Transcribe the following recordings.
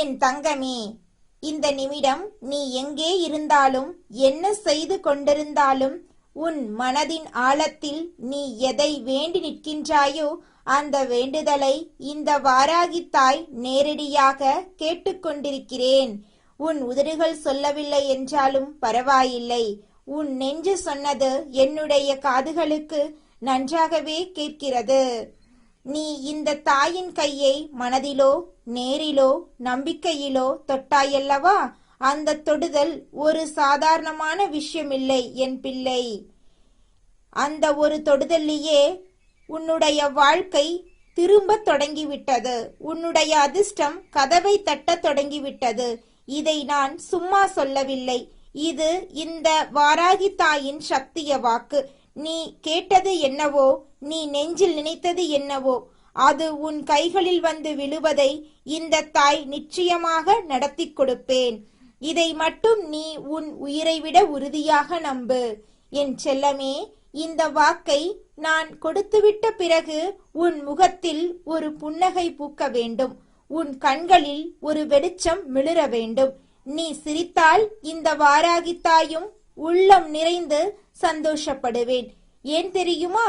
என் தங்கமே, இந்த நிமிடம் நீ எங்கே இருந்தாலும் என்ன செய்து கொண்டிருந்தாலும் உன் மனதின் ஆழத்தில் நீ எதை வேண்டி நிற்கின்றாயோ அந்த வேண்டுதலை இந்த வாராகித்தாய் நேரடியாக கேட்டுக்கொண்டிருக்கிறேன். உன் உதடுகள் சொல்லவில்லை என்றாலும் பரவாயில்லை, உன் நெஞ்சு சொன்னது என்னுடைய காதுகளுக்கு நன்றாகவே கேட்கிறது. நீ இந்த தாயின் கையை மனதிலோ நேரிலோ நம்பிக்கையிலோ தொட்டாயல்லவா? அந்த தொடுதல் ஒரு சாதாரணமான விஷயமில்லை என் பிள்ளை. அந்த ஒரு தொடுதல்லையே உன்னுடைய வாழ்க்கை திரும்ப தொடங்கிவிட்டது. உன்னுடைய அதிர்ஷ்டம் கதவை தட்ட தொடங்கிவிட்டது. இதை நான் சும்மா சொல்லவில்லை. இது இந்த வாராகி தாயின் சக்திய வாக்கு. நீ கேட்டது என்னவோ, நீ நெஞ்சில் நினைத்தது என்னவோ, அது உன் கைகளில் வந்து விழுவதை இந்த தாய் நிச்சயமாக நடத்தி கொடுப்பேன். இதை மட்டும் நீ உன் உயிரை விட உறுதியாக நம்பு என் செல்லமே. இந்த வாக்கை நான் கொடுத்துவிட்ட பிறகு உன் முகத்தில் ஒரு புன்னகை பூக்க வேண்டும். உன் கண்களில் ஒரு வெளிச்சம் மிளிர வேண்டும். நீ சிரித்தால் இந்த வாராகி தாயும் உள்ளம் நிறைந்து சந்தோஷப்படுவேன். ஏன் தெரியுமா?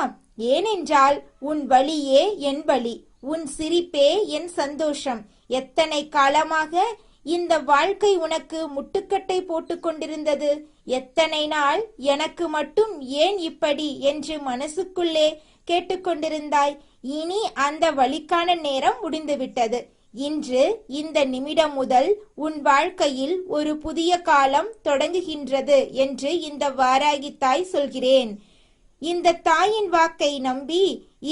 ஏனென்றால் உன் வலியே என் வலி, உன் சிரிப்பே என் சந்தோஷம். எத்தனை காலமாக இந்த வாழ்க்கை உனக்கு முட்டுக்கட்டை போட்டு கொண்டிருந்தது. எத்தனை நாள் எனக்கு மட்டும் ஏன் இப்படி என்று மனசுக்குள்ளே கேட்டுக்கொண்டிருந்தாய். இனி அந்த வலிக்கான நேரம் முடிந்துவிட்டது. இன்று இந்த நிமிடம் முதல் உன் வாழ்க்கையில் ஒரு புதிய காலம் தொடங்குகின்றது என்று இந்த வாராகி தாய் சொல்கிறேன். இந்த தாயின் வாக்கை நம்பி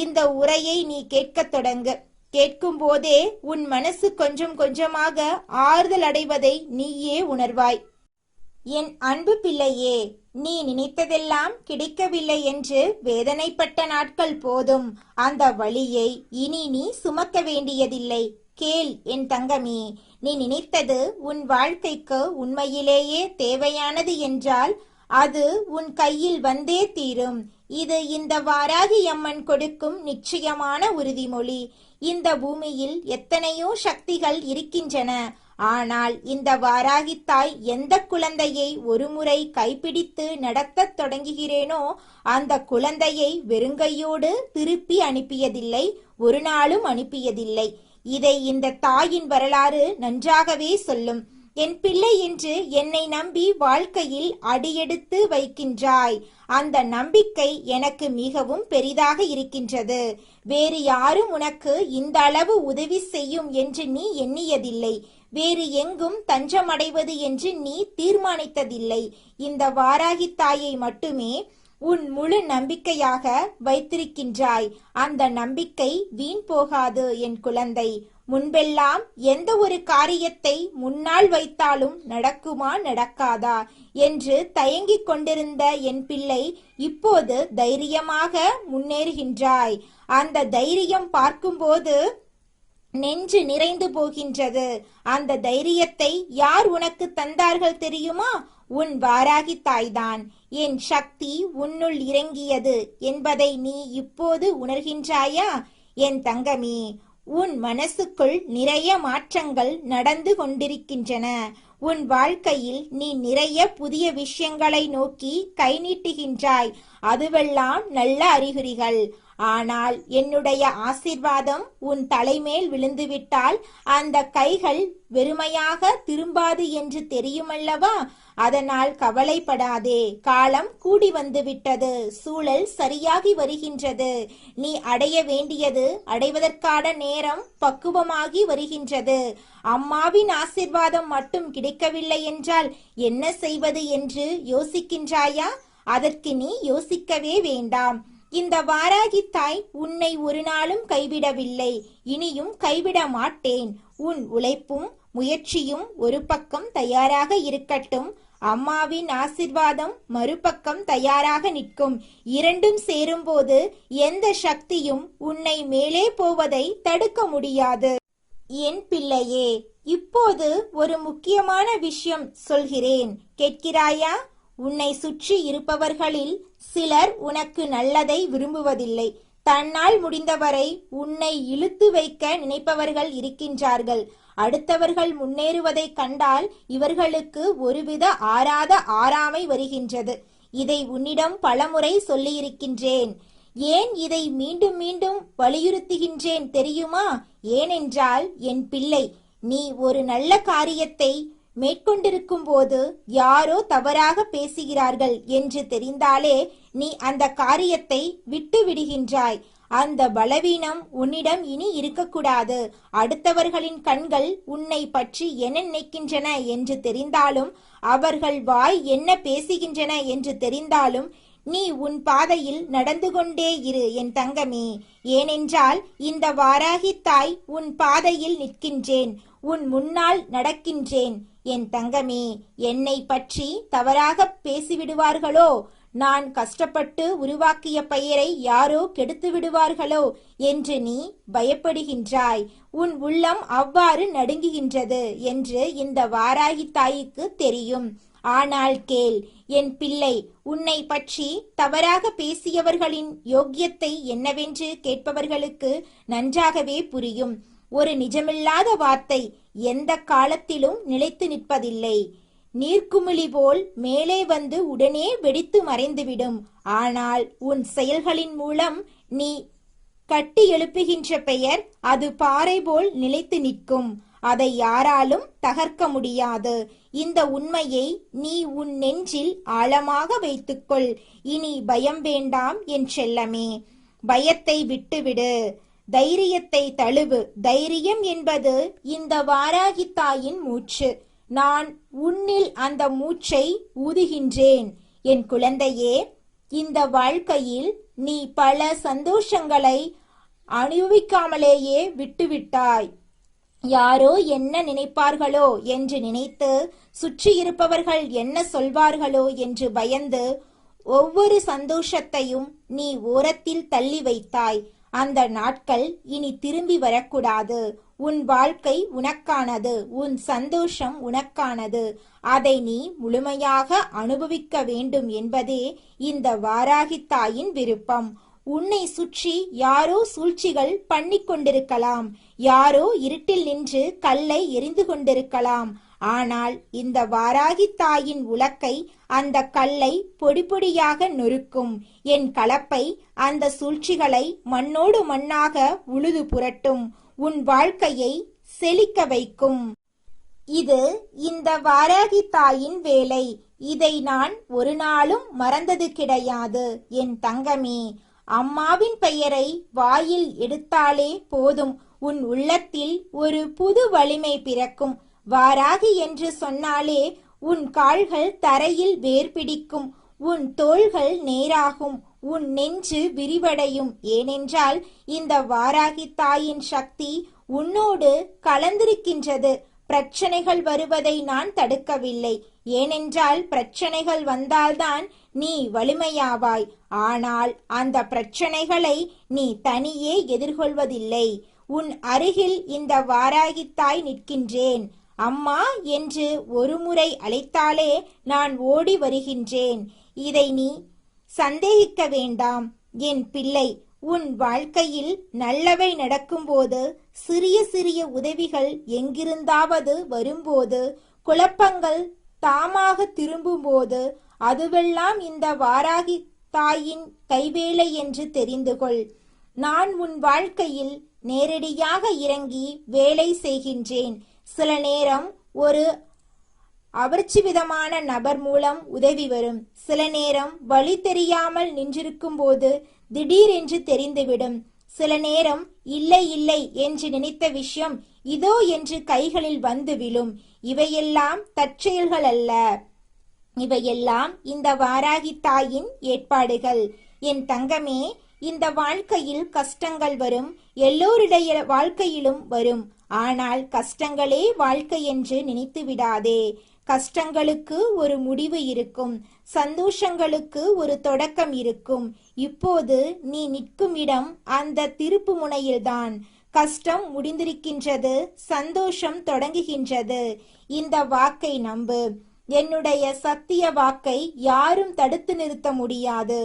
இந்த உரையை நீ கேட்கத் தொடங்கு. கேட்கும் போதே உன் மனசு கொஞ்சம் கொஞ்சமாக ஆறுதல் அடைவதை நீயே உணர்வாய். என் அன்பு பிள்ளையே, நீ நினைத்ததெல்லாம் கிடைக்கவில்லை என்று வேதனைப்பட்ட நாட்கள் போதும். அந்த வலியை இனி நீ சுமக்க வேண்டியதில்லை. கேள் என் தங்கமே, நீ நினைத்தது உன் வாழ்க்கைக்கு உண்மையிலேயே தேவையானது என்றால் அது உன் கையில் வந்தே தீரும். இது இந்த வாராகி அம்மன் கொடுக்கும் நிச்சயமான உறுதிமொழி. இந்த பூமியில் எத்தனையோ சக்திகள் இருக்கின்றன. ஆனால் இந்த வாராகி தாய் எந்த குழந்தையை ஒருமுறை கைப்பிடித்து நடத்தத் தொடங்குகிறேனோ அந்த குழந்தையை வெறுங்கையோடு திருப்பி அனுப்பியதில்லை, ஒரு நாளும் அனுப்பியதில்லை. இதை இந்த தாயின் வரலாறு நன்றாகவே சொல்லும். என் பிள்ளை என்று என்னை நம்பி வாழ்க்கையில் அடியெடுத்து வைக்கின்றாய். அந்த நம்பிக்கை எனக்கு மிகவும் பெரிதாக இருக்கின்றது. வேறு யாரும் உனக்கு இந்த அளவு உதவி செய்யும் என்று நீ எண்ணியதில்லை. வேறு எங்கும் தஞ்சமடைவது என்று நீ தீர்மானித்ததில்லை. இந்த வாராகி தாயை மட்டுமே உன் முழு நம்பிக்கையாக வைத்திருக்கின்றாய். அந்த நம்பிக்கை வீண் போகாது என் குழந்தை. முன்பெல்லாம் எந்த ஒரு காரியத்தை முன்னால் வைத்தாலும் நடக்குமா நடக்காதா என்று தயங்கிக் கொண்டிருந்த என் பிள்ளை இப்போது தைரியமாக முன்னேறுகின்றாய். அந்த தைரியம் பார்க்கும்போது நெஞ்சு நிறைந்து போகின்றது. அந்த தைரியத்தை யார் உனக்கு தந்தார்கள் தெரியுமா? உன் வாராகி தாய்தான். என் சக்தி உன்னுள் இறங்கியது என்பதை நீ இப்போது உணர்கின்றாயா என் தங்கமே? உன் மனசுக்குள் நிறைய மாற்றங்கள் நடந்து கொண்டிருக்கின்றன. உன் வாழ்க்கையில் நீ நிறைய புதிய விஷயங்களை நோக்கி கை நீட்டுகின்றாய். அதுவெல்லாம் நல்ல அறிகுறிகள். ஆனால் என்னுடைய ஆசீர்வாதம் உன் தலைமேல் விழுந்துவிட்டால் அந்த கைகள் வெறுமையாக திரும்பாது என்று தெரியுமல்லவா? அதனால் கவலைப்படாதே. காலம் கூடி வந்துவிட்டது. சூழல் சரியாகி வருகின்றது. நீ அடைய வேண்டியது அடைவதற்கான நேரம் பக்குவமாகி வருகின்றது. அம்மாவின் ஆசீர்வாதம் மட்டும் கிடைக்கவில்லை என்றால் என்ன செய்வது என்று யோசிக்கின்றாயா? அதற்கு நீ யோசிக்கவே வேண்டாம். இந்த வாராகி தாய் உன்னை ஒரு நாளும் கைவிடவில்லை, இனியும் கைவிட மாட்டேன். உன் உழைப்பும் முயற்சியும் ஒரு பக்கம் தயாராக இருக்கட்டும். அம்மாவின் ஆசிர்வாதம் மறுபக்கம் தயாராக நிற்கும். இரண்டும் சேரும்போது எந்த சக்தியும் உன்னை மேலே போவதை தடுக்க முடியாது. என் பிள்ளையே, இப்போது ஒரு முக்கியமான விஷயம் சொல்கிறேன், கேட்கிறாயா? உன்னை சுற்றி இருப்பவர்களில் சிலர் உனக்கு நல்லதை விரும்புவதில்லை. தன்னால் முடிந்தவரை உன்னை இழுத்து வைக்க நினைப்பவர்கள் இருக்கின்றார்கள். அடுத்தவர்கள் முன்னேறுவதைக் கண்டால் இவர்களுக்கு ஒருவித ஆறாத ஆறாமை வருகின்றது. இதை உன்னிடம் பலமுறை சொல்லியிருக்கின்றேன். ஏன் இதை மீண்டும் மீண்டும் வலியுறுத்துகின்றேன் தெரியுமா? ஏனென்றால் என் பிள்ளை, நீ ஒரு நல்ல காரியத்தை மேற்கொண்டிருக்கும் போது யாரோ தவறாக பேசுகிறார்கள் என்று தெரிந்தாலே நீ அந்த காரியத்தை விட்டு விடுகின்றாய். அந்த பலவீனம் உன்னிடம் இனி இருக்கக்கூடாது. அடுத்தவர்களின் கண்கள் உன்னை பற்றி என்ன நினைக்கின்றன என்று தெரிந்தாலும், அவர்கள் வாய் என்ன பேசுகின்றன என்று தெரிந்தாலும், நீ உன் பாதையில் நடந்து கொண்டே இரு என் தங்கமே. ஏனென்றால் இந்த வாராகி தாய் உன் பாதையில் நிற்கின்றேன், உன் முன்னால் நடக்கின்றேன். என் தங்கமே, என்னை பற்றி தவறாக பேசிவிடுவார்களோ, நான் கஷ்டப்பட்டு உருவாக்கிய பெயரை யாரோ கெடுத்து விடுவார்களோ என்று நீ பயப்படுகின்றாய். உன் உள்ளம் அவ்வாறு நடுங்குகின்றது என்று இந்த வாராகி தாய்க்கு தெரியும். ஆனால் கேள் என் பிள்ளை, உன்னை பற்றி தவறாக பேசியவர்களின் யோக்கியத்தை என்னவென்று கேட்பவர்களுக்கு நன்றாகவே புரியும். ஒரு நிஜமில்லாத வார்த்தை எந்த காலத்திலும் நிலைத்து நிற்பதில்லை. நீர்க்குமிழி போல் மேலே வந்து உடனே வெடித்து மறைந்துவிடும். ஆனால் உன் செயல்களின் மூலம் நீ கட்டி எழுப்புகின்ற பெயர் அது பாறை போல் நிலைத்து நிற்கும். அதை யாராலும் தகர்க்க முடியாது. இந்த உண்மையை நீ உன் நெஞ்சில் ஆழமாக வைத்துக்கொள். இனி பயம் வேண்டாம் என் செல்லமே. பயத்தை விட்டுவிடு, தைரியத்தை தழுவு. தைரியம் என்பது இந்த வாராகி தாயின் மூச்சு. நான் உன்னில் அந்த மூச்சை ஊதுகின்றேன். என் குழந்தையே, இந்த வாழ்க்கையில் நீ பல சந்தோஷங்களை அனுபவிக்காமலேயே விட்டுவிட்டாய். யாரோ என்ன நினைப்பார்களோ என்று நினைத்து, சுற்றியிருப்பவர்கள் என்ன சொல்வார்களோ என்று பயந்து ஒவ்வொரு சந்தோஷத்தையும் நீ ஓரத்தில் தள்ளி வைத்தாய். அந்த நாட்கள் இனி திரும்பி வரக்கூடாது. உன் வாழ்க்கை உனக்கானது, உன் சந்தோஷம் உனக்கானது. அதை நீ முழுமையாக அனுபவிக்க வேண்டும் என்பதே இந்த வாராகி தாயின் விருப்பம். உன்னை சுற்றி யாரோ சூழ்ச்சிகள் பண்ணி கொண்டிருக்கலாம், யாரோ இருட்டில் நின்று கல்லை எரிந்து கொண்டிருக்கலாம். ஆனால் இந்த வாராகி தாயின் உலக்கை அந்த கல்லை பொடி பொடியாக நொறுக்கும். என் கலப்பை அந்த சூழ்ச்சிகளை மண்ணோடு மண்ணாக உழுது புரட்டும். உன் வாழ்க்கையை செழிக்க வைக்கும். இது இந்த வாராகி தாயின் வேலை. இதை நான் ஒரு நாளும் மறந்தது கிடையாது என் தங்கமே. அம்மாவின் பெயரை வாயில் எடுத்தாலே போதும், உன் உள்ளத்தில் ஒரு புது வலிமை பிறக்கும். வாராகி என்று சொன்னாலே உன் கால்கள் தரையில் வேர் பிடிக்கும், உன் தோள்கள் நேராகும், உன் நெஞ்சு விரிவடையும். ஏனென்றால் இந்த வாராகி தாயின் சக்தி உன்னோடு கலந்திருக்கின்றது. பிரச்சனைகள் வருவதை நான் தடுக்கவில்லை. ஏனென்றால் பிரச்சனைகள் வந்தால்தான் நீ வலிமையாவாய். ஆனால் அந்த பிரச்சனைகளை நீ தனியே எதிர்கொள்வதில்லை. உன் அருகில் இந்த வாராகி தாய் நிற்கின்றேன். அம்மா என்று ஒருமுறை அழைத்தாலே நான் ஓடி வருகின்றேன். இதை நீ சந்தேகிக்க வேண்டாம் என் பிள்ளை. உன் வாழ்க்கையில் நல்லவை நடக்கும்போது, சிறிய சிறிய உதவிகள் எங்கிருந்தாவது வரும்போது, குழப்பங்கள் தாமாக திரும்பும்போது, அதுவெல்லாம் இந்த வாராகி தாயின் கைவேலை என்று தெரிந்து கொள். நான் உன் வாழ்க்கையில் நேரடியாக இறங்கி வேலை செய்கின்றேன். சில நேரம் ஒரு அபரிச்சிதமான நபர் மூலம் உதவி வரும். சில நேரம் வழி தெரியாமல் நின்றிருக்கும் போது திடீரென்று தெரிந்துவிடும். சில நேரம் இல்லை இல்லை என்று நினைத்த விஷயம் இதோ என்று கைகளில் வந்து விழும். இவையெல்லாம் தற்செயல்கள் அல்ல. இவையெல்லாம் இந்த வாராகி தாயின் ஏற்பாடுகள். என் தங்கமே, இந்த வாழ்க்கையில் கஷ்டங்கள் வரும். எல்லோருடைய வாழ்க்கையிலும் வரும். ஆனால் கஷ்டங்களே வாழ்க்கை என்று நினைத்து விடாதே. கஷ்டங்களுக்கு ஒரு முடிவு இருக்கும், சந்தோஷங்களுக்கு ஒரு தொடக்கம் இருக்கும். இப்போது நீ நிற்கும் இடம் அந்த திருப்பு முனையில்தான். கஷ்டம் முடிந்திருக்கின்றது, சந்தோஷம் தொடங்குகின்றது. இந்த வாக்கை நம்பு. என்னுடைய சத்திய வாக்கை யாரும் தடுத்து நிறுத்த முடியாது.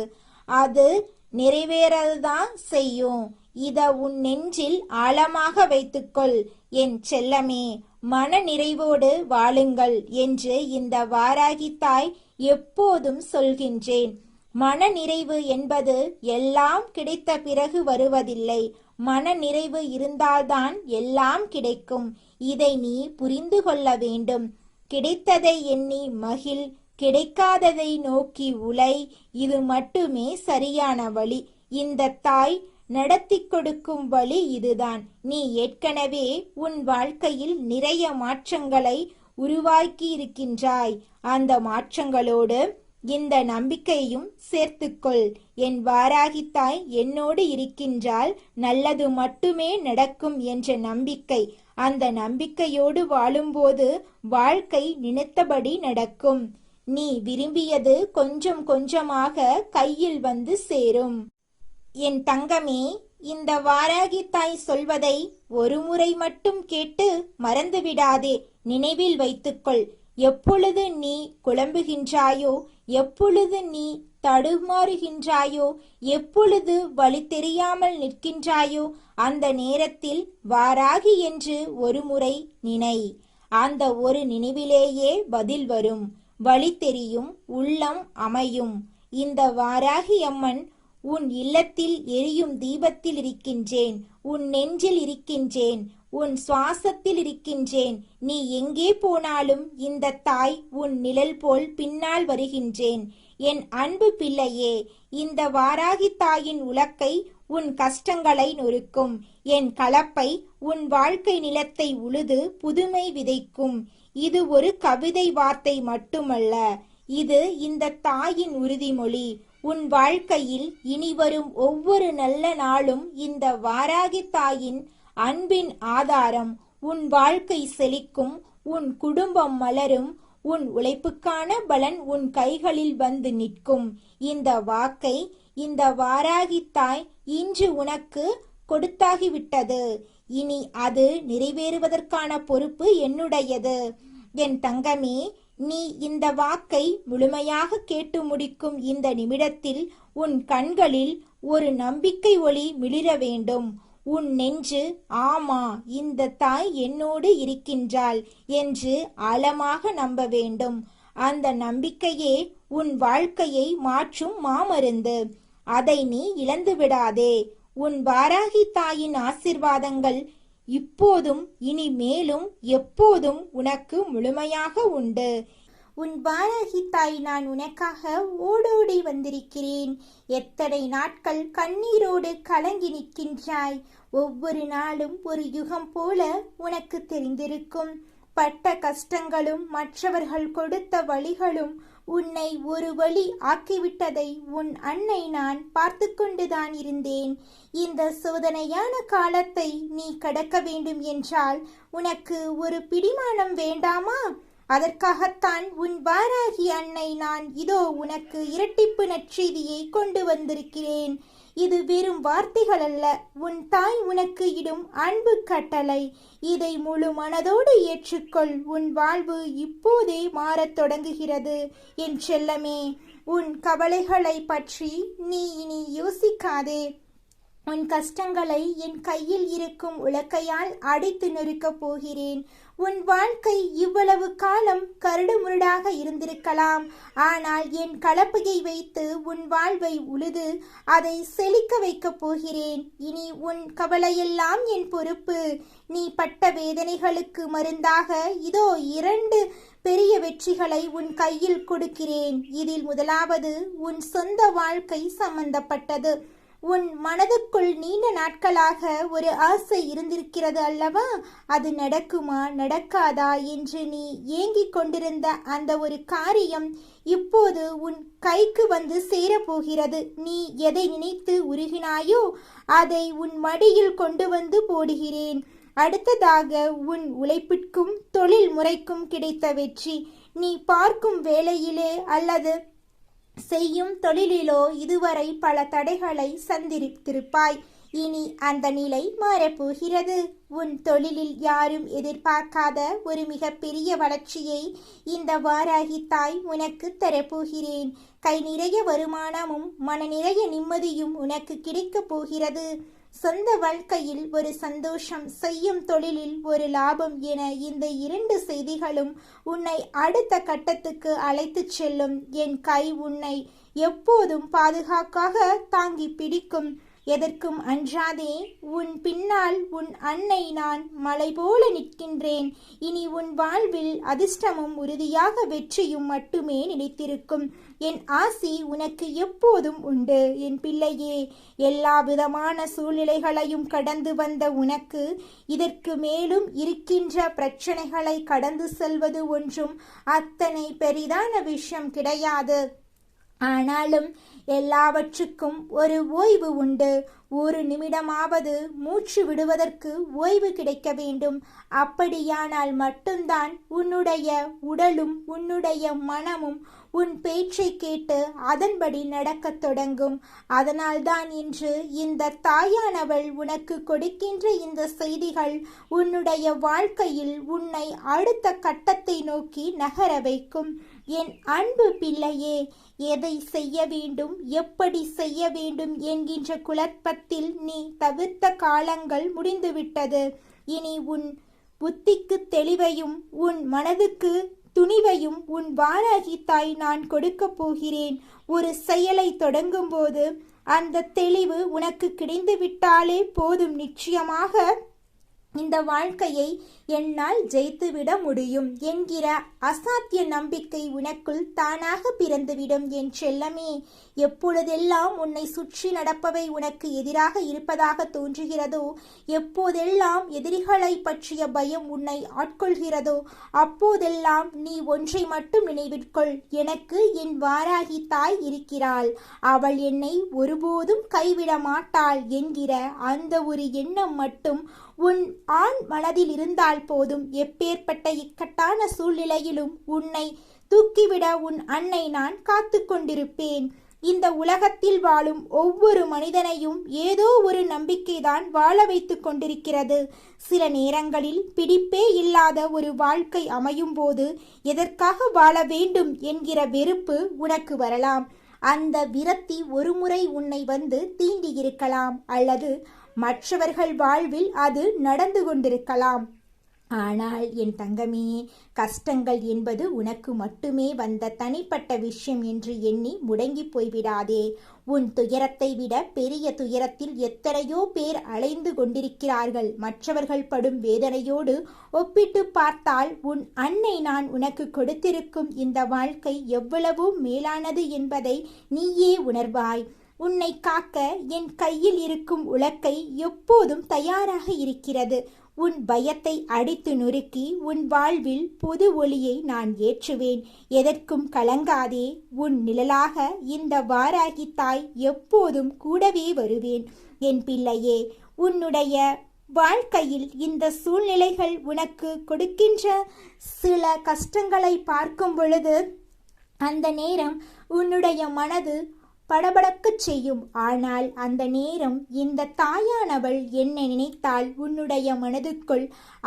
அது நிறைவேறதான் செய்யும். இத உன் நெஞ்சில் ஆழமாக வைத்துக்கொள் என் செல்லமே. மன நிறைவோடு வாழுங்கள் என்று இந்த வாராகி தாய் எப்போதும் சொல்கின்றேன். மன நிறைவு என்பது எல்லாம் கிடைத்த பிறகு வருவதில்லை. மன நிறைவு இருந்தால்தான் எல்லாம் கிடைக்கும். இதை நீ புரிந்து கொள்ள வேண்டும். கிடைத்ததை எண்ணி மகிழ், கிடைக்காததை நோக்கி உழை. இது மட்டுமே சரியான வழி. இந்த தாய் நடத்தி கொடுக்கும் வழி இதுதான். நீ ஏற்கனவே உன் வாழ்க்கையில் நிறைய மாற்றங்களை உருவாக்கி இருக்கின்றாய். அந்த மாற்றங்களோடு இந்த நம்பிக்கையும் சேர்த்துக்கொள். என் வாராகி தாய் என்னோடு இருக்கின்றால் நல்லது மட்டுமே நடக்கும் என்ற நம்பிக்கை. அந்த நம்பிக்கையோடு வாழும்போது வாழ்க்கை நினைத்தபடி நடக்கும். நீ விரும்பியது கொஞ்சம் கொஞ்சமாக கையில் வந்து சேரும். என் தங்கமே, இந்த வாராகி தாய் சொல்வதை ஒரு முறை மட்டும் கேட்டு மறந்துவிடாதே. நினைவில் வைத்துக்கொள். எப்பொழுது நீ குழம்புகின்றாயோ, எப்பொழுது நீ தடுமாறுகின்றாயோ, எப்பொழுது வழி தெரியாமல் நிற்கின்றாயோ, அந்த நேரத்தில் வாராகி என்று ஒரு முறை நினை. அந்த ஒரு நினைவிலேயே பதில் வரும், வழி தெரியும், உள்ளம் அமையும். இந்த வாராகி அம்மன் உன் இல்லத்தில் எரியும் தீபத்தில் இருக்கின்றேன், உன் நெஞ்சில் இருக்கின்றேன், உன் சுவாசத்தில் இருக்கின்றேன். நீ எங்கே போனாலும் இந்த தாய் உன் நிழல் போல் பின்னால் வருகின்றேன். என் அன்பு பிள்ளையே, இந்த வாராகி தாயின் உலக்கை உன் கஷ்டங்களை நொறுக்கும். என் கலப்பை உன் வாழ்க்கை நிலத்தை உழுது புதுமை விதைக்கும். இது ஒரு கவிதை வார்த்தை மட்டுமல்ல, இது இந்த தாயின் உறுதிமொழி. உன் வாழ்க்கையில் இனிவரும் ஒவ்வொரு நல்ல நாளும் இந்த வாராகி தாயின் அன்பின் ஆதாரம். உன் வாழ்க்கை செழிக்கும், உன் குடும்பம் மலரும், உன் உழைப்புக்கான பலன் உன் கைகளில் வந்து நிற்கும். இந்த வாக்கை இந்த வாராகி தாய் இன்று உனக்கு கொடுத்தாகிவிட்டது. இனி அது நிறைவேறுவதற்கான பொறுப்பு என்னுடையது. என் தங்கமே, நீ இந்த வாக்கை முழுமையாக கேட்டு முடிக்கும் இந்த நிமிடத்தில் உன் கண்களில் ஒரு நம்பிக்கை ஒளி மிளிர வேண்டும். உன் நெஞ்சு ஆமா, இந்த தாய் என்னோடு இருக்கின்றாள் என்று ஆழமாக நம்ப வேண்டும். அந்த நம்பிக்கையே உன் வாழ்க்கையை மாற்றும் மாமருந்து. அதை நீ இழந்து விடாதே. உன் வாராகி தாயின் ஆசிர்வாதங்கள் இப்போதும் இனி மேலும் எப்போதும் உனக்கு முழுமையாக உண்டு. உன் வாராகி தாய் நான் உனக்காக ஓடோடி வந்திருக்கிறேன். எத்தனை நாட்கள் கண்ணீரோடு கலங்கி நிற்கின்றாய். ஒவ்வொரு நாளும் ஒரு யுகம் போல உனக்கு தெரிந்திருக்கும். பட்ட கஷ்டங்களும் மற்றவர்கள் கொடுத்த வழிகளும் உன்னை ஒரு வழி ஆக்கிவிட்டதை உன் அன்னை நான் பார்த்து கொண்டுதான் இருந்தேன். இந்த சோதனையான காலத்தை நீ கடக்க வேண்டும் என்றால் உனக்கு ஒரு பிடிமானம் வேண்டாமா? அதற்காகத்தான் உன் வாராகி அன்னை நான் இதோ உனக்கு இரட்டிப்பு நற்செய்தியை கொண்டு வந்திருக்கிறேன். இது வெறும் வார்த்தைகள் அல்ல, உன் தாய் உனக்கு இடும் அன்பு கட்டளை. இதை முழு மனதோடு ஏற்றுக்கொள். உன் வாழ்வு இப்போதே மாறத் தொடங்குகிறது என் செல்லமே. உன் கவலைகளை பற்றி நீ இனி யோசிக்காதே. உன் கஷ்டங்களை என் கையில் இருக்கும் உலக்கையால் அடித்து நொறுக்கப் போகிறேன். உன் வாழ்க்கை இவ்வளவு காலம் கரடுமுரடாக இருந்திருக்கலாம். ஆனால் என் கலப்பையை வைத்து உன் வாழ்வை உழுது அதை செழிக்க வைக்கப் போகிறேன். இனி உன் கவலையெல்லாம் என் பொறுப்பு. நீ பட்ட வேதனைகளுக்கு மருந்தாக இதோ 2 பெரிய வெற்றிகளை உன் கையில் கொடுக்கிறேன். இதில் முதலாவது உன் சொந்த வாழ்க்கை சம்பந்தப்பட்டது. உன் மனதுக்குள் நீண்ட நாட்களாக ஒரு ஆசை இருந்திருக்கிறது அல்லவா? அது நடக்குமா நடக்காதா என்று நீ ஏங்கிக் கொண்டிருந்த அந்த ஒரு காரியம் இப்போது உன் கைக்கு வந்து சேரப்போகிறது. நீ எதை நினைத்து உருகினாயோ அதை உன் மடியில் கொண்டு வந்து போடுகிறேன். அடுத்ததாக உன் உழைப்பிற்கும் தொழில் முறைக்கும் கிடைத்த வெற்றி. நீ பார்க்கும் வேலையிலே அல்லது செய்யும் தொழிலிலோ இதுவரை பல தடைகளை சந்தித்திருப்பாய். இனி அந்த நிலை மாறப்போகிறது. உன் தொழிலில் யாரும் எதிர்பார்க்காத ஒரு மிகப்பெரிய வளர்ச்சியை இந்த வாராகி தாய் உனக்கு தரப்போகிறேன். கை நிறைய வருமானமும் மன நிறைய நிம்மதியும் உனக்கு கிடைக்கப் போகிறது. சொந்த வாழ்க்கையில் ஒரு சந்தோஷம், செய்யும் தொழிலில் ஒரு லாபம் என இந்த 2 செய்திகளும் உன்னை அடுத்த கட்டத்துக்கு அழைத்துச் செல்லும். என் கை உன்னை எப்போதும் பாதுகாக்காக தாங்கி பிடிக்கும். எதற்கும் அஞ்சாதே. உன் பின்னால் உன் அன்னை நான் மலை போல நிற்கின்றேன். இனி உன் வாழ்வில் அதிர்ஷ்டமும் உறுதியாக வெற்றியும் மட்டுமே நிலைத்திருக்கும். என் ஆசி உனக்கு எப்போதும் உண்டு என் பிள்ளையே. எல்லா விதமான சூழ்நிலைகளையும் கடந்து வந்த உனக்கு இதற்கு மேலும் இருக்கின்ற பிரச்சனைகளை கடந்து செல்வது ஒன்றும் அத்தனை பெரிதான விஷயம் கிடையாது. ஆனாலும் எல்லாவற்றுக்கும் ஒரு ஓய்வு உண்டு. ஒரு நிமிடமாவது மூச்சு விடுவதற்கு ஓய்வு கிடைக்க வேண்டும். அப்படியானால் மட்டும்தான் உன்னுடைய உடலும் உன்னுடைய மனமும் உன் பேச்சை கேட்டு அதன்படி நடக்கத் தொடங்கும். அதனால்தான் இன்று இந்த தாயானவள் உனக்கு கொடுக்கின்ற இந்த செய்திகள் உன்னுடைய வாழ்க்கையில் உன்னை அடுத்த கட்டத்தை நோக்கி நகர வைக்கும். என் அன்பு பிள்ளையே, எதை செய்ய வேண்டும், எப்படி செய்ய வேண்டும் என்கின்ற குழப்பத்தில் நீ தவிர்த்த காலங்கள் முடிந்துவிட்டது. இனி உன் புத்திக்கு தெளிவையும் உன் மனதுக்கு துணிவையும் உன் வாராகி தாய் நான் கொடுக்கப் போகிறேன். ஒரு செயலை தொடங்கும் போது அந்த தெளிவு உனக்கு கிடைந்துவிட்டாலே போதும். நிச்சயமாக இந்த வாழ்க்கையை என்னால் ஜெயித்துவிட முடியும் என்கிற அசாத்திய நம்பிக்கை உனக்குள் தானாக பிறந்துவிடும். என் செல்லமே, எப்பொழுதெல்லாம் உன்னை சுற்றி நடப்பவை உனக்கு எதிராக இருப்பதாக தோன்றுகிறதோ, எப்போதெல்லாம் எதிரிகளை பற்றிய பயம் உன்னை ஆட்கொள்கிறதோ, அப்போதெல்லாம் நீ ஒன்றை மட்டும் நினைவிற்கொள். எனக்கு என் வாராகி தாய் இருக்கிறாள், அவள் என்னை ஒருபோதும் கைவிட மாட்டாள் என்கிற அந்த ஒரு எண்ணம் மட்டும் உன் ஆண் மனதில் இருந்தால் போதும். எப்பேற்பட்ட இக்கட்டான சூழ்நிலையிலும் உன்னை தூக்கிவிட உன் அன்னை நான் காத்து கொண்டிருப்பேன். இந்த உலகத்தில் வாழும் ஒவ்வொரு மனிதனையும் ஏதோ ஒரு நம்பிக்கைதான் வாழ வைத்து கொண்டிருக்கிறது. சில நேரங்களில் பிடிப்பே இல்லாத ஒரு வாழ்க்கை அமையும் போது எதற்காக வாழ வேண்டும் என்கிற வெறுப்பு உனக்கு வரலாம். அந்த விரக்தி ஒருமுறை உன்னை வந்து தீண்டி இருக்கலாம், அல்லது மற்றவர்கள் வாழ்வில் அது நடந்து கொண்டிருக்கலாம். ஆனால் என் தங்கமே, கஷ்டங்கள் என்பது உனக்கு மட்டுமே வந்த தனிப்பட்ட விஷயம் என்று எண்ணி முடங்கி போய்விடாதே. உன் துயரத்தை விட பெரிய துயரத்தில் எத்தனையோ பேர் அலைந்து கொண்டிருக்கிறார்கள். மற்றவர்கள் படும் வேதனையோடு ஒப்பிட்டு பார்த்தால் உன் அன்னை நான் உனக்கு கொடுத்திருக்கும் இந்த வாழ்க்கை எவ்வளவோ மேலானது என்பதை நீயே உணர்வாய். உன்னை காக்க என் கையில் இருக்கும் உலக்கை எப்போதும் தயாராக இருக்கிறது. உன் பயத்தை அடித்து நொறுக்கி உன் வாழ்வில் புது ஒளியை நான் ஏற்றுவேன். எதற்கும் கலங்காதே. உன் நிழலாக இந்த வாராகி தாய் எப்போதும் கூடவே வருவேன். என் பிள்ளையே, உன்னுடைய வாழ்க்கையில் இந்த சூழ்நிலைகள் உனக்கு கொடுக்கின்ற சில கஷ்டங்களை பார்க்கும் பொழுது அந்த நேரம் உன்னுடைய மனது படபடக்கச் செய்யும். ஆனால் அந்த நேரம் இந்த தாயானவள் என்ன நினைத்தால் உன்னுடைய மனதுக்குள்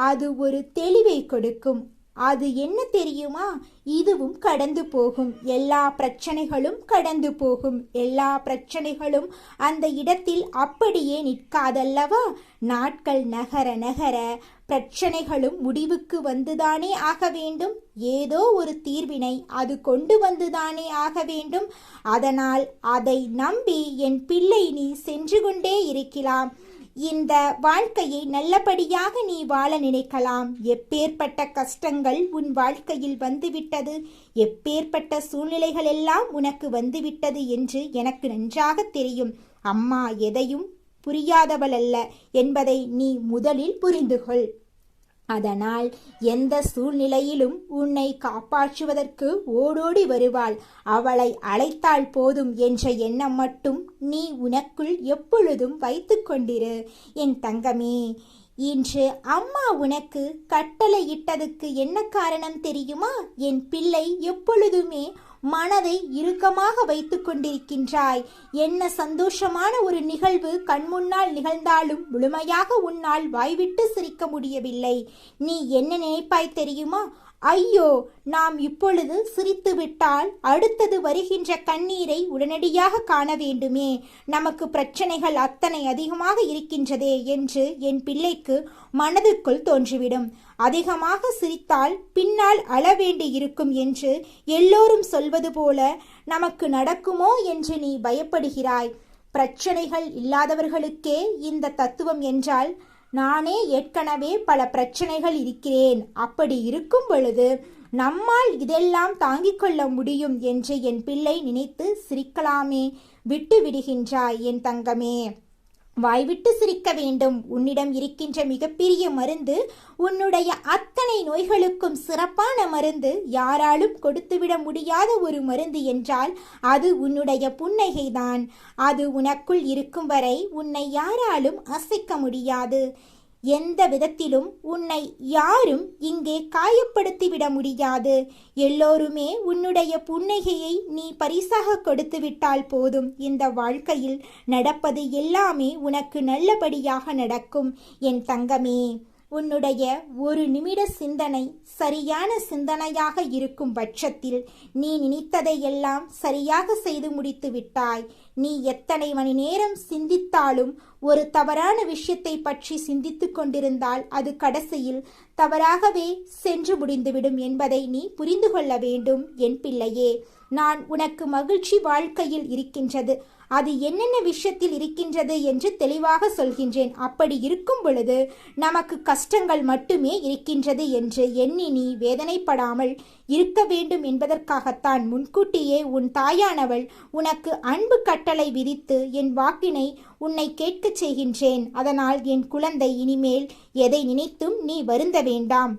அது ஒரு தெளிவை கொடுக்கும். அது என்ன தெரியுமா? இதுவும் கடந்து போகும். எல்லா பிரச்சனைகளும் கடந்து போகும். எல்லா பிரச்சனைகளும் அந்த இடத்தில் அப்படியே நிற்காதல்லவா? நாட்கள் நகர நகர பிரச்சனைகளும் முடிவுக்கு வந்துதானே ஆக வேண்டும். ஏதோ ஒரு தீர்வினை அது கொண்டு வந்துதானே ஆக வேண்டும். அதனால் அதை நம்பி என் பிள்ளை நீ சென்று கொண்டே இருக்கலாம். இந்த வாழ்க்கையை நல்லபடியாக நீ வாழ நினைக்கலாம். எப்பேற்பட்ட கஷ்டங்கள் உன் வாழ்க்கையில் வந்துவிட்டது, எப்பேற்பட்ட சூழ்நிலைகள் எல்லாம் உனக்கு வந்துவிட்டது என்று எனக்கு நன்றாக தெரியும். அம்மா எதையும் புரியாதவள் அல்ல என்பதை நீ முதலில் புரிந்துகொள். அதனால் எந்த சூழ்நிலையிலும் உன்னை காப்பாற்றுவதற்கு ஓடோடி வருவாள். அவளை அழைத்தால் போதும் என்ற எண்ணம் மட்டும் நீ உனக்குள் எப்பொழுதும் வைத்து கொண்டிரு. என் தங்கமே, இன்று அம்மா உனக்கு கட்டளையிட்டதுக்கு என்ன காரணம் தெரியுமா? என் பிள்ளை எப்பொழுதுமே மனதை இறுக்கமாக வைத்து கொண்டிருக்கின்றாய். என்ன சந்தோஷமான ஒரு நிகழ்வு கண்முன்னால் நிகழ்ந்தாலும் முழுமையாக உன்னால் வாய்விட்டு சிரிக்க முடியவில்லை. நீ என்ன நினைப்பாய் தெரியுமா? ஐயோ, நாம் இப்பொழுது சிரித்துவிட்டால் அடுத்தது வருகின்ற கண்ணீரை உடனடியாக காண வேண்டுமே, நமக்கு பிரச்சனைகள் அத்தனை அதிகமாக இருக்கின்றதே என்று என் பிள்ளைக்கு மனதுக்குள் தோன்றிவிடும். அதிகமாக சிரித்தால் பின்னால் அழ வேண்டி இருக்கும் என்று எல்லோரும் சொல்வது போல நமக்கு நடக்குமோ என்று நீ பயப்படுகிறாய். பிரச்சனைகள் இல்லாதவர்களுக்கே இந்த தத்துவம் என்றால், நானே ஏற்கனவே பல பிரச்சனைகள் இருக்கிறேன். அப்படி இருக்கும் பொழுது நம்மால் இதெல்லாம் தாங்கிக் கொள்ள முடியும் என்று என் பிள்ளை நினைத்து சிரிக்கலாமே. விட்டு விடுகின்றாய் என் தங்கமே. வாய்விட்டு சிரிக்க வேண்டும். உன்னிடம் இருக்கின்ற மிகப்பெரிய மருந்து, உன்னுடைய அத்தனை நோய்களுக்கும் சிறப்பான மருந்து, யாராலும் கொடுத்துவிட முடியாத ஒரு மருந்து என்றால் அது உன்னுடைய புன்னகைதான். அது உனக்குள் இருக்கும் வரை உன்னை யாராலும் அசைக்க முடியாது. எந்த விதத்திலும் உன்னை யாரும் இங்கே காயப்படுத்திவிட முடியாது. எல்லோருமே உன்னுடைய புன்னகையை நீ பரிசாக கொடுத்து விட்டால் போதும். இந்த வாழ்க்கையில் நடப்பது எல்லாமே உனக்கு நல்லபடியாக நடக்கும் என் தங்கமே. உன்னுடைய ஒரு நிமிட சிந்தனை சரியான சிந்தனையாக இருக்கும் பட்சத்தில் நீ நினைத்ததை எல்லாம் சரியாக செய்து முடித்து விட்டாய். நீ எத்தனை மணி நேரம் சிந்தித்தாலும் ஒரு தவறான விஷயத்தை பற்றி சிந்தித்து கொண்டிருந்தால் அது கடைசியில் தவறாகவே சென்று முடிந்துவிடும் என்பதை நீ புரிந்து கொள்ள வேண்டும் என் பிள்ளையே. நான் உனக்கு மகிழ்ச்சி வாழ்க்கையில் இருக்கின்றது, அது என்னென்ன விஷயத்தில் இருக்கின்றது என்று தெளிவாக சொல்கின்றேன். அப்படி இருக்கும் பொழுது நமக்கு கஷ்டங்கள் மட்டுமே இருக்கின்றது என்று எண்ணி நீ வேதனைப்படாமல் இருக்க வேண்டும் என்பதற்காகத்தான் முன்கூட்டியே உன் தாயானவள் உனக்கு அன்பு கட்டளை விதித்து என் வாக்கினை உன்னை கேட்கச் செய்கின்றேன். அதனால் என் குழந்தை, இனிமேல் எதை நினைத்தும் நீ வருந்த வேண்டாம்.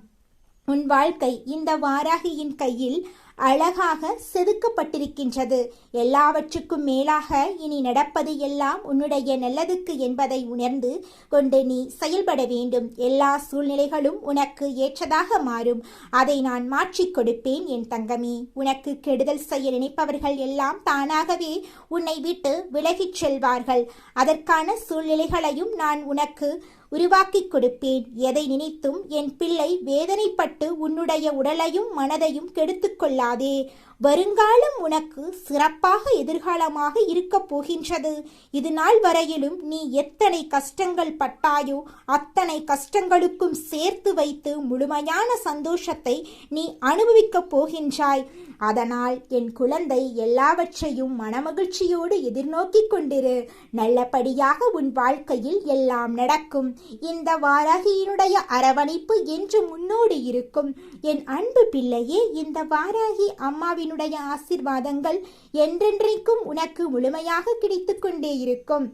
உன் வாழ்க்கை இந்த வாராகியின் கையில் அழகாக செதுக்கப்பட்டிருக்கின்றது. எல்லாவற்றுக்கும் மேலாக இனி நடப்பது எல்லாம் உன்னுடைய நல்லதுக்கு என்பதை உணர்ந்து கொண்டு நீ செயல்பட வேண்டும். எல்லா சூழ்நிலைகளும் உனக்கு ஏற்றதாக மாறும். அதை நான் மாற்றிக் கொடுப்பேன் என் தங்கமே. உனக்கு கெடுதல் செய்ய நினைப்பவர்கள் எல்லாம் தானாகவே உன்னை விட்டு விலகிச் செல்வார்கள். அதற்கான சூழ்நிலைகளையும் நான் உனக்கு உருவாக்கி கொடுப்பேன். எதை நினைத்தும் என் பிள்ளை வேதனைப்பட்டு உன்னுடைய உடலையும் மனதையும் கெடுத்து கொள்ளாதே. வருங்காலம் உனக்கு சிறப்பாக எதிர்காலமாக இருக்கப் போகின்றது. இது நாள் வரையிலும் நீ எத்தனை கஷ்டங்கள் பட்டாயோ அத்தனை கஷ்டங்களுக்கும் சேர்த்து வைத்து முழுமையான சந்தோஷத்தை நீ அனுபவிக்கப் போகின்றாய். அதனால் என் குழந்தை, எல்லாவற்றையும் மனமகிழ்ச்சியோடு எதிர்நோக்கி கொண்டிரு. நல்லபடியாக உன் வாழ்க்கையில் எல்லாம் நடக்கும். இந்த வாராகியினுடைய அரவணைப்பு என்று முன்னோடி இருக்கும். என் அன்பு பிள்ளையே, இந்த வாராகி அம்மாவினுடைய ஆசீர்வாதங்கள் என்றென்றைக்கும் உனக்கு முழுமையாக கிடைத்து கொண்டே இருக்கும்.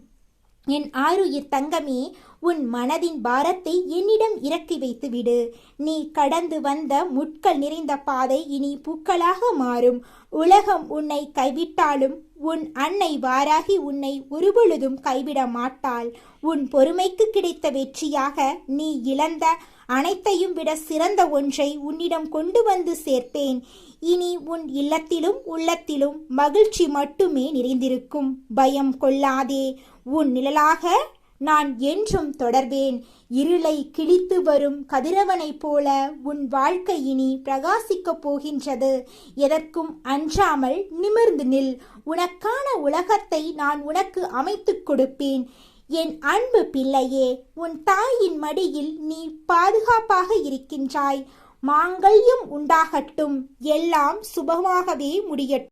என் ஆருயிர் தங்கமே, உன் மனதின் பாரத்தை என்னிடம் இறக்கி வைத்து விடு. நீ கடந்து வந்த முட்கள் நிறைந்த பாதை இனி பூக்களாக மாறும். உலகம் உன்னை கைவிட்டாலும் உன் அன்னை வாராகி உன்னை ஒருபொழுதும் கைவிட மாட்டாள். உன் பொறுமைக்கு கிடைத்த வெற்றியாக நீ இழந்த அனைத்தையும் விட சிறந்த ஒன்றை உன்னிடம் கொண்டு வந்து சேர்ப்பேன். இனி உன் இல்லத்திலும் உள்ளத்திலும் மகிழ்ச்சி மட்டுமே நிறைந்திருக்கும். பயம் கொள்ளாதே. உன் நிழலாக நான் என்றும் தொடர்வேன். இருளை கிழித்து வரும் கதிரவனைப் போல உன் வாழ்க்கை இனி பிரகாசிக்கப் போகின்றது. எதற்கும் அஞ்சாமல் நிமிர்ந்து நில். உனக்கான உலகத்தை நான் உனக்கு அமைத்துக் கொடுப்பேன். என் அன்பு பிள்ளையே, உன் தாயின் மடியில் நீ பாதுகாப்பாக இருக்கின்றாய். மாங்கல்யம் உண்டாகட்டும். எல்லாம் சுபமாகவே முடியட்டும்.